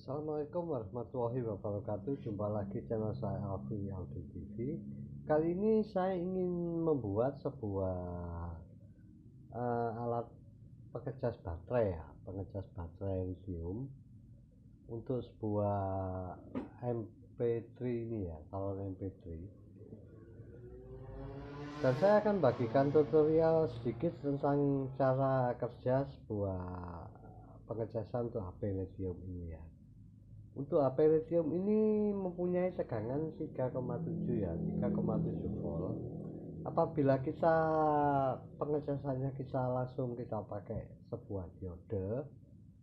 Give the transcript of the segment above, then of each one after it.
Assalamualaikum warahmatullahi wabarakatuh. Jumpa lagi channel saya Alfi Audio TV. Kali ini saya ingin membuat sebuah alat pengecas baterai pengecas baterai lithium untuk sebuah MP3 ini calon MP3. Dan saya akan bagikan tutorial sedikit tentang cara kerja sebuah pengecasan untuk HP lithium ini Untuk HP lithium ini mempunyai tegangan 3,7 3,7 volt. Apabila kita pengecasannya langsung kita pakai sebuah diode,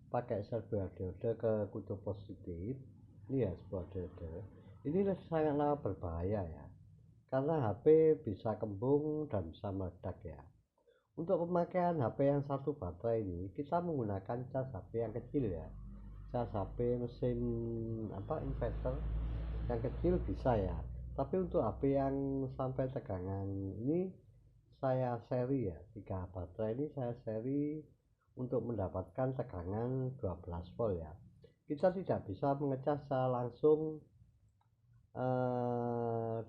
pakai sebuah diode ke kutub positif, ini sebuah diode. Ini sangatlah berbahaya karena HP bisa kembung dan bisa meledak Untuk pemakaian HP yang satu baterai ini, kita menggunakan cas HP yang kecil cas HP mesin inverter yang kecil bisa tapi untuk HP yang sampai tegangan ini saya seri 3 baterai ini saya seri untuk mendapatkan tegangan 12 volt kita tidak bisa mengecas secara langsung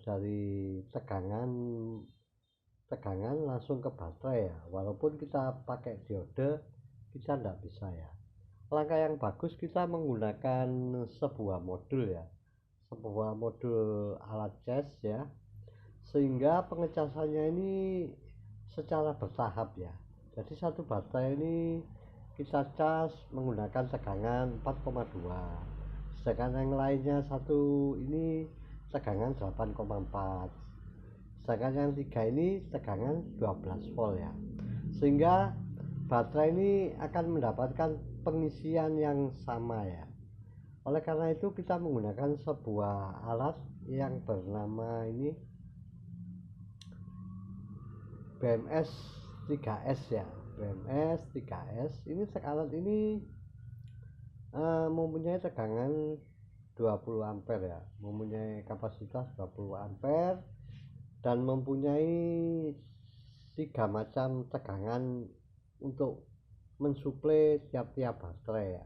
dari tegangan langsung ke baterai walaupun kita pakai diode kita tidak bisa Langkah yang bagus kita menggunakan sebuah modul sebuah modul alat cas sehingga pengecasannya ini secara bertahap jadi satu baterai ini kita cas menggunakan tegangan 4,2, sedangkan yang lainnya satu ini tegangan 8,4, sedangkan yang 3 ini tegangan 12 volt sehingga baterai ini akan mendapatkan pengisian yang sama Oleh karena itu kita menggunakan sebuah alat yang bernama ini BMS 3S BMS 3S. Ini alat ini mempunyai tegangan 20 ampere mempunyai kapasitas 20 ampere dan mempunyai 3 macam tegangan untuk mensuplai tiap-tiap baterai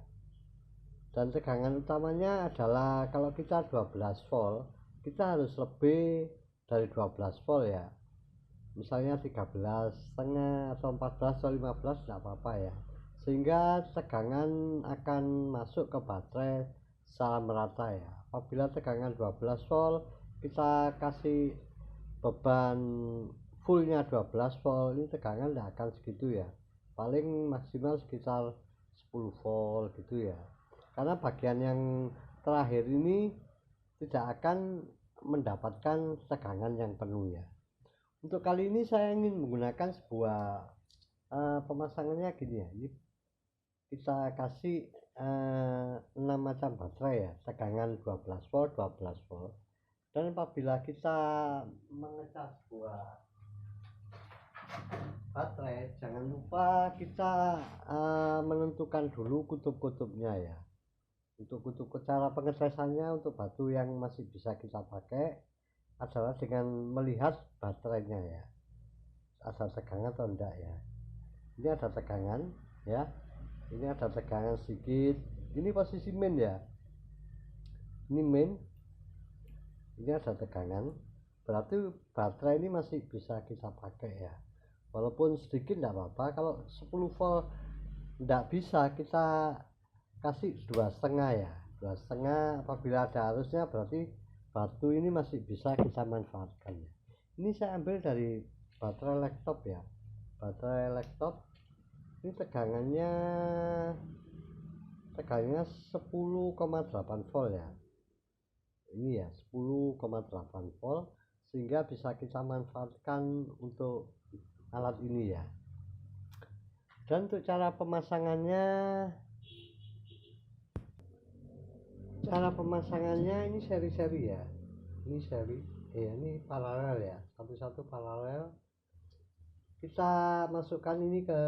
dan tegangan utamanya adalah kalau kita 12 volt kita harus lebih dari 12 volt misalnya 13,5 atau 14 atau 15 tidak apa-apa sehingga tegangan akan masuk ke baterai secara merata apabila tegangan 12 volt kita kasih beban fullnya 12 volt ini tegangan tidak akan segitu paling maksimal sekitar 10 volt gitu karena bagian yang terakhir ini tidak akan mendapatkan tegangan yang penuh Untuk kali ini saya ingin menggunakan sebuah pemasangannya gini ini kita kasih 6 macam baterai tegangan 12 volt 12 volt dan apabila kita mengecas sebuah baterai jangan lupa kita menentukan dulu kutub-kutubnya untuk kutub cara pengecasannya untuk batu yang masih bisa kita pakai adalah dengan melihat baterainya ada tegangan atau enggak ini ada tegangan ini ada tegangan sedikit ini posisi main ini main ini ada tegangan berarti baterai ini masih bisa kita pakai walaupun sedikit tidak apa-apa kalau 10 volt tidak bisa kita kasih 2,5 2,5 apabila ada arusnya berarti batu ini masih bisa kita manfaatkan ini saya ambil dari baterai laptop baterai laptop ini tegangannya 10,8 volt ini 10,8 volt sehingga bisa kita manfaatkan untuk alat ini dan untuk cara pemasangannya ini seri-seri ini seri ini paralel satu-satu paralel kita masukkan ini ke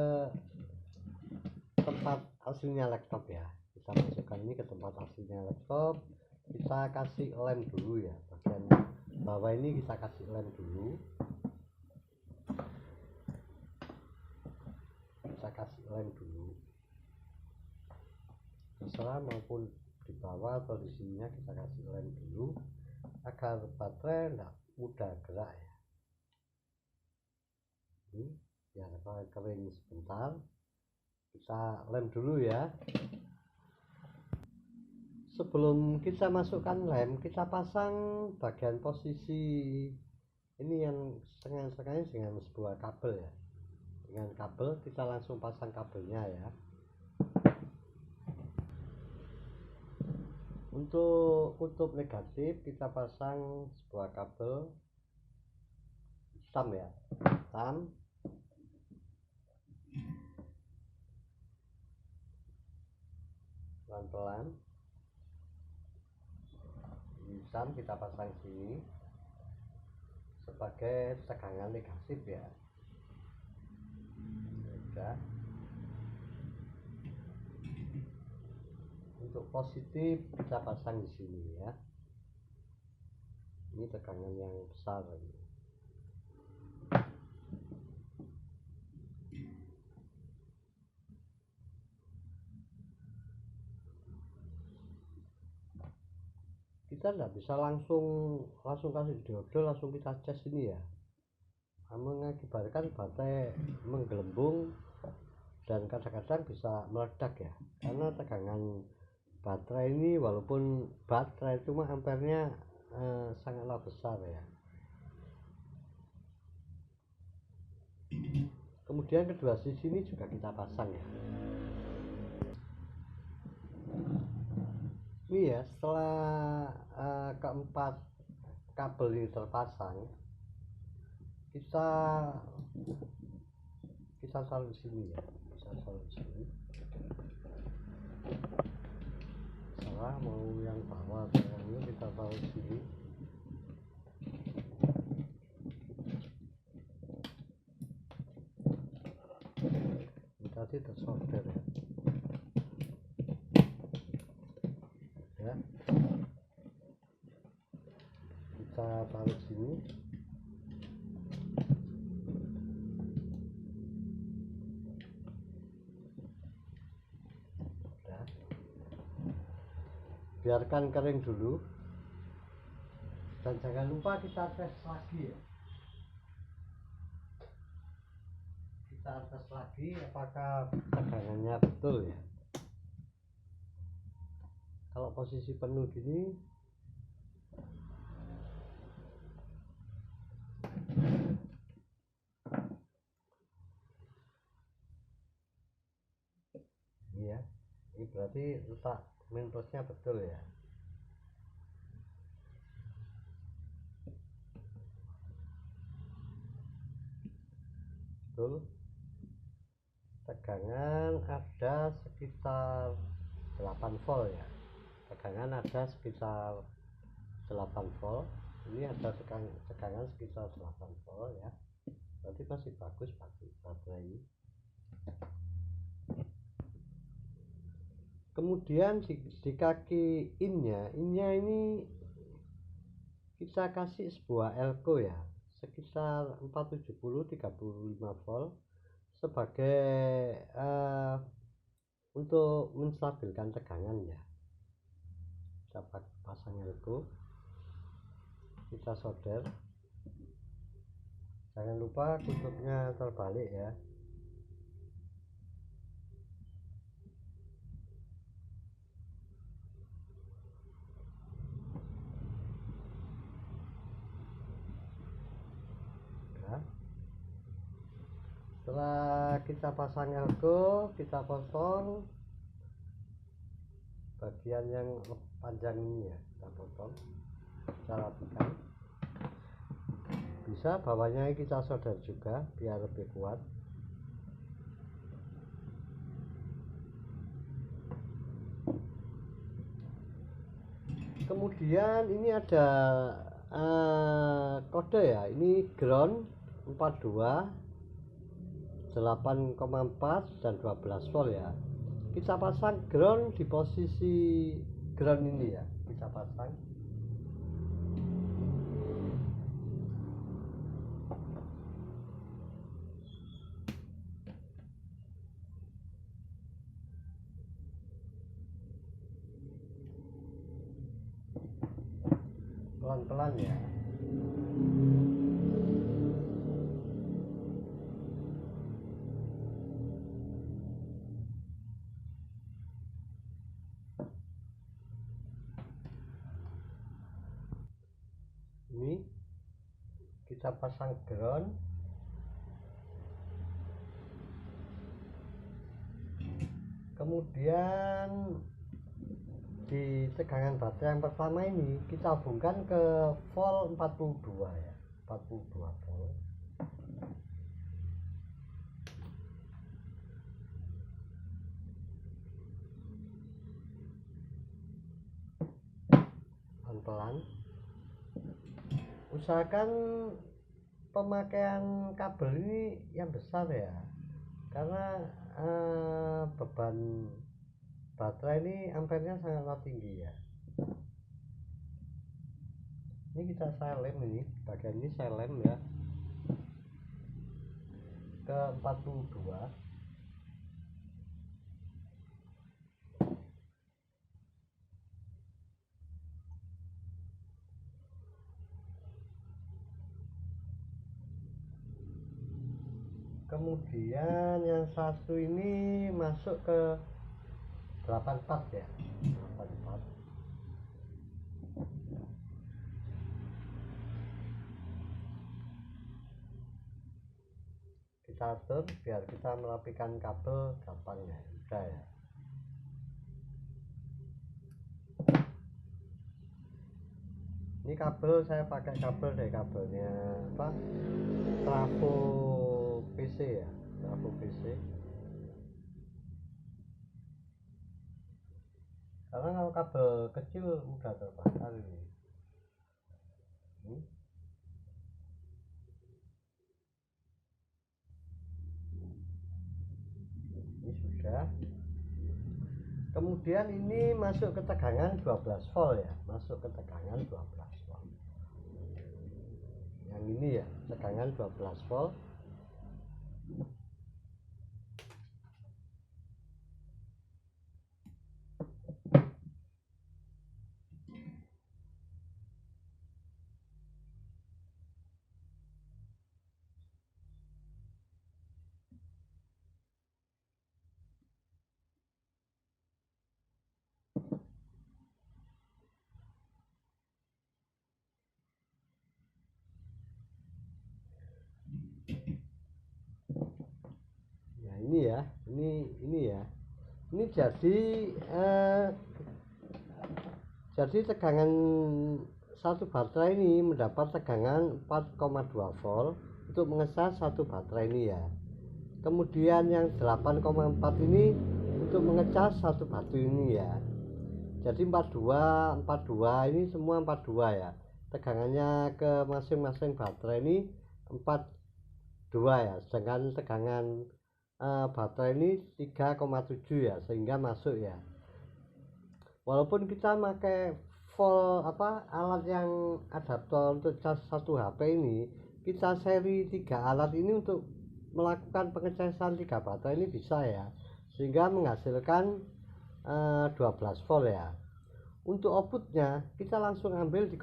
tempat aslinya laptop kita masukkan ini ke tempat aslinya laptop kita kasih lem dulu bagian bawah ini kita kasih lem dulu terserah maupun di bawah atau di sininya kita kasih lem dulu agar baterai tidak mudah gerak ya. Ini biar kering sebentar, kita lem dulu ya. Sebelum kita masukkan lem, kita pasang bagian posisi ini yang setengah-setengahnya dengan sebuah kabel ya. Dengan kabel kita langsung pasang kabelnya ya. Untuk kutub negatif kita pasang sebuah kabel hitam ya, hitam. Pelan-pelan hitam kita pasang sini sebagai tegangan negatif ya. Udah. Untuk positif kita pasang di sini ya. Ini tegangan yang besar ini. Kita tidak bisa langsung kasih diodo langsung kita cas ini ya, mengakibatkan baterai menggelembung dan kadang-kadang bisa meledak ya, karena tegangan baterai ini walaupun baterai cuma ampernya sangatlah besar ya. Kemudian kedua sisi ini juga kita pasang ya. Ini ya, setelah keempat kabel ini terpasang, kita taruh di sini ya, kita taruh di sini. Salah mau yang bawah atau yang ini, kita taruh di sini. Ini tadi tersolder ya. Kita taruh sini. Udah. Biarkan kering dulu dan jangan lupa kita tes lagi ya. Kita tes lagi apakah tegangannya betul ya. Kalau posisi penuh gini ini ya, ini berarti letak main plusnya betul ya. Betul, tegangan ada sekitar 8 volt ya, tegangan ada sekitar 8 volt. Ini ada tegangan sekitar 8 volt ya, berarti masih bagus baterai ini. Kemudian di kaki innya ini kita kasih sebuah elko ya, sekitar 470-35 volt sebagai untuk menstabilkan tegangan ya. Kita pasang elko, kita solder. Jangan lupa kutubnya terbalik ya. Setelah kita pasang elko, kita potong bagian yang panjang ini ya, kita potong, kita rapikan. Bisa bawahnya kita solder juga biar lebih kuat. Kemudian ini ada kode ya, ini ground 42 8,4 dan 12 volt ya. Kita pasang ground di posisi ground ini ya, kita pasang. pelan-pelan ya. Ini kita pasang ground, kemudian di tegangan baterai yang pertama ini kita hubungkan ke volt 42 ya, 42 volt. Pelan-pelan. Usahakan pemakaian kabel ini yang besar ya, karena beban baterai ini ampernya sangatlah tinggi ya. Ini saya lem, ini bagian ini saya lem ya ke 42. Kemudian yang satu ini masuk ke 84 ya, 84. Kita atur biar kita merapikan kabel gampang ya, mudah ya. Ini kabel saya pakai kabel dari kabelnya apa, trafo PC ya, trafo PC. Karena kalau kabel kecil mudah terbakar ini. Ini sudah. Kemudian ini masuk ke tegangan 12 volt ya, masuk ke tegangan 12 volt. Yang ini ya, tegangan 12 volt. Ini ya, ini ya, ini jadi tegangan satu baterai ini mendapat tegangan 4,2 volt untuk mengecas satu baterai ini ya. Kemudian yang 8,4 ini untuk mengecas satu baterai ini ya. Jadi 42 ini semua 42 ya. Tegangannya ke masing-masing baterai ini 42 ya, sedangkan tegangan baterai ini 3,7 ya, sehingga masuk ya. Walaupun kita pakai volt alat yang adaptor untuk cas satu HP ini, kita seri 3 alat ini untuk melakukan pengecasan 3 baterai ini bisa ya, sehingga menghasilkan 12 volt ya. Untuk outputnya kita langsung ambil di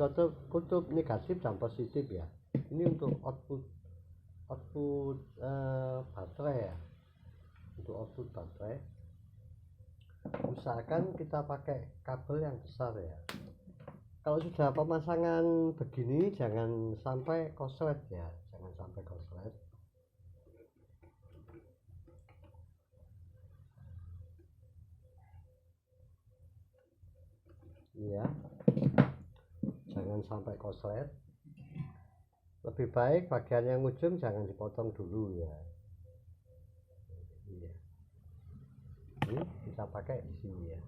kutub negatif dan positif ya. Ini untuk output baterai ya. Untuk output baterai usahakan kita pakai kabel yang besar ya. Kalau sudah pemasangan begini jangan sampai koslet ya, jangan sampai koslet. Iya, jangan sampai koslet. Lebih baik bagian yang ujung jangan dipotong dulu ya. Iya. Ini kita pakai di sini ya.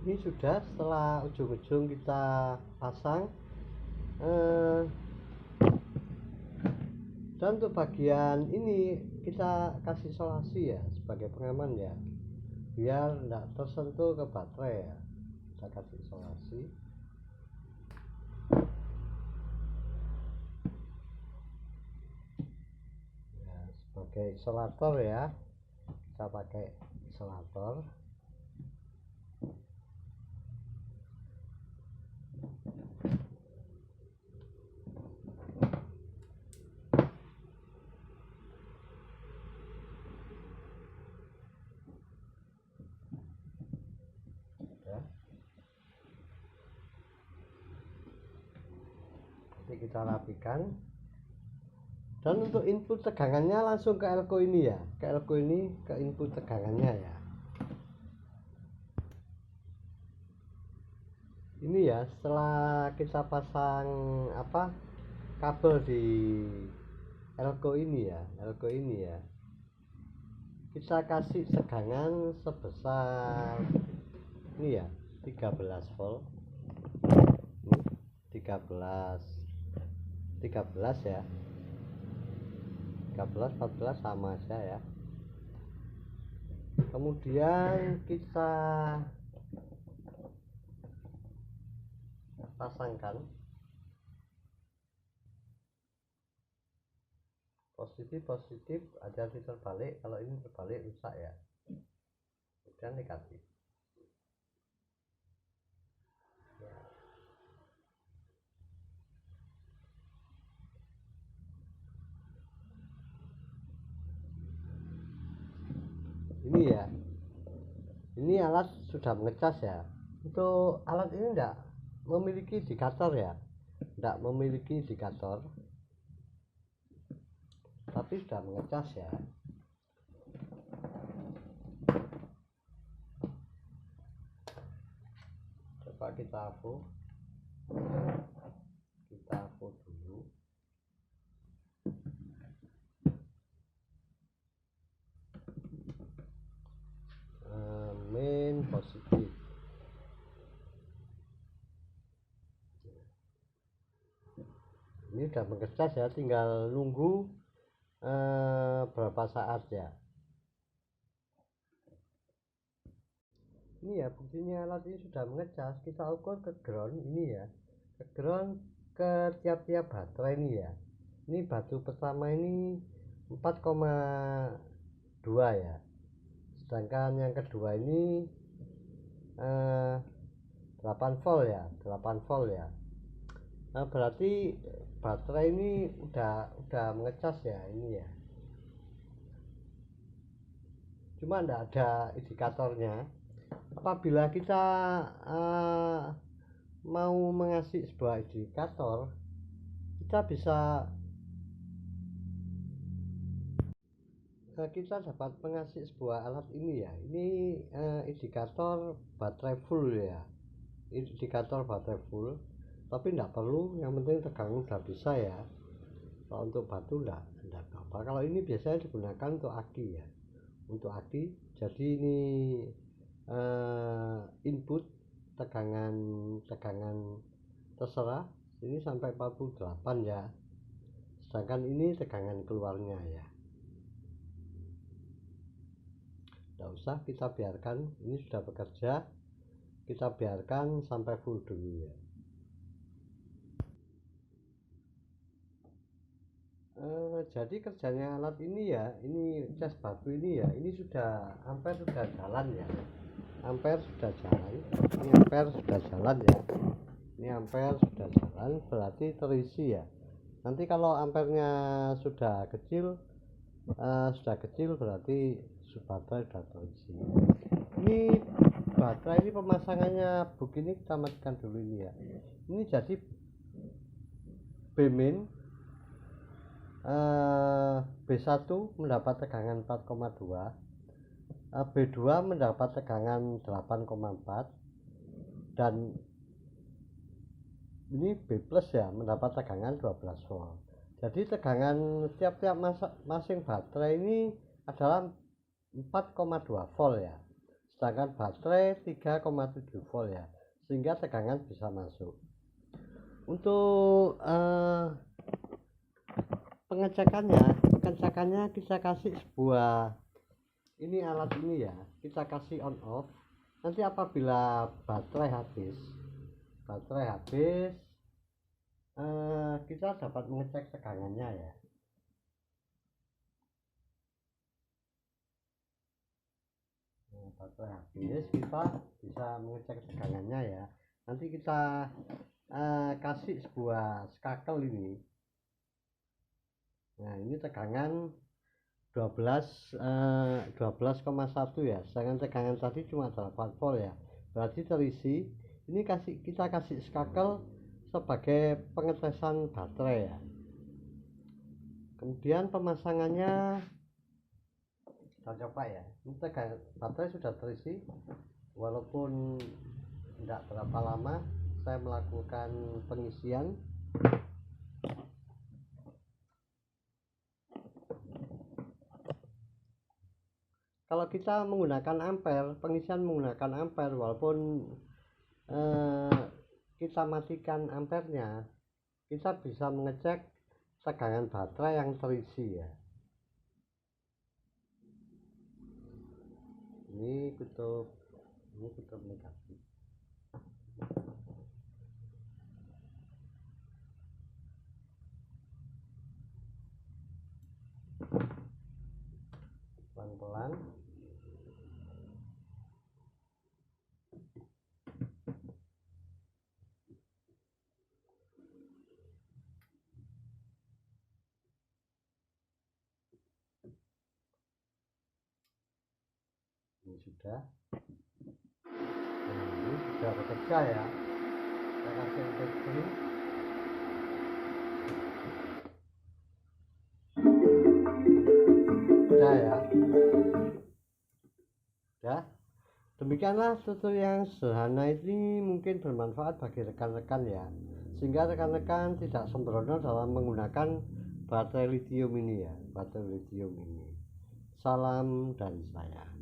Ini sudah, setelah ujung-ujung kita pasang dan untuk bagian ini kita kasih isolasi ya sebagai pengaman ya, biar tidak tersentuh ke baterai ya. Kita kasih isolasi. pakai isolator ya, kita pakai isolator. Nanti kita rapikan. Dan untuk input tegangannya langsung ke elko ini ya, ke elko ini, ke input tegangannya ya. Ini ya, setelah kita pasang kabel di elko ini ya, kita kasih tegangan sebesar ini ya, 13 volt. 13 ya, 13 14 sama aja ya. Kemudian kita pasangkan positif, hati-hati terbalik, kalau ini terbalik rusak ya. Kemudian negatif. Ini ya, ini alat sudah mengecas ya. Untuk alat ini enggak memiliki indikator ya, enggak memiliki indikator, tapi sudah mengecas ya. Coba kita afu dulu. Main positif. Ini udah mengecas ya, tinggal nunggu berapa saat ya. Ini ya buktinya, alat ini sudah mengecas. Kita ukur ke ground ini ya, ke ground, ke tiap-tiap baterai ini ya. Ini batu pertama ini 4,2 ya, sedangkan yang kedua ini 8 volt ya, 8 volt ya. Nah, berarti baterai ini udah mengecas ya ini ya. Cuma enggak ada indikatornya. Apabila kita mau mengasih sebuah indikator, kita dapat mengasih sebuah alat ini ya. Ini indikator baterai full ya, indikator baterai full, tapi enggak perlu, yang penting tegangan udah bisa ya. Kalau untuk batu enggak apa-apa. Kalau ini biasanya digunakan untuk aki ya, untuk aki. Jadi ini input tegangan terserah, ini sampai 48 ya, sedangkan ini tegangan keluarnya ya. Tidak usah, kita biarkan, ini sudah bekerja, kita biarkan sampai full dulu ya. Jadi kerjanya alat ini ya, ini cas batu ini ya, ini sudah ampere sudah jalan ya, ampere sudah jalan, ini ampere sudah jalan ya, ini ampere sudah jalan, berarti terisi ya. Nanti kalau ampernya sudah kecil berarti baterai sudah terisi. Ini baterai ini pemasangannya begini, kita matikan dulu ini ya. Ini jadi B-min B1 mendapat tegangan 4,2, B2 mendapat tegangan 8,4, dan ini B plus ya, mendapat tegangan 12 volt. Jadi tegangan tiap-tiap masing baterai ini adalah 4,2 volt ya, sedangkan baterai 3,7 volt ya, sehingga tegangan bisa masuk. Untuk pengecekannya kita kasih sebuah ini, alat ini ya, kita kasih on off. Nanti apabila baterai habis kita dapat mengecek tegangannya ya. baterai habis, kita bisa mengecek tegangannya ya. Nanti kita kasih sebuah skakel ini. Nah, ini tegangan 12,1 ya, sedangkan tegangan tadi cuma 8 volt ya, berarti terisi. Ini kita kasih skakel sebagai pengetesan baterai ya. Kemudian pemasangannya kita coba ya. Ini tegangan baterai sudah terisi, walaupun tidak berapa lama saya melakukan pengisian. Kalau kita menggunakan ampere, pengisian menggunakan ampere, walaupun kita matikan ampernya, kita bisa mengecek tegangan baterai yang terisi ya. Ini kutub negatif. Pelan-pelan. Ini sudah. Nah, ini sudah bekerja ya. Saya kasih testing. Sudah ya. Sudah. Demikianlah tutorial yang sederhana ini mungkin bermanfaat bagi rekan-rekan ya, sehingga rekan-rekan tidak sembrono dalam menggunakan baterai lithium ini ya, baterai lithium ini. Salam dari saya.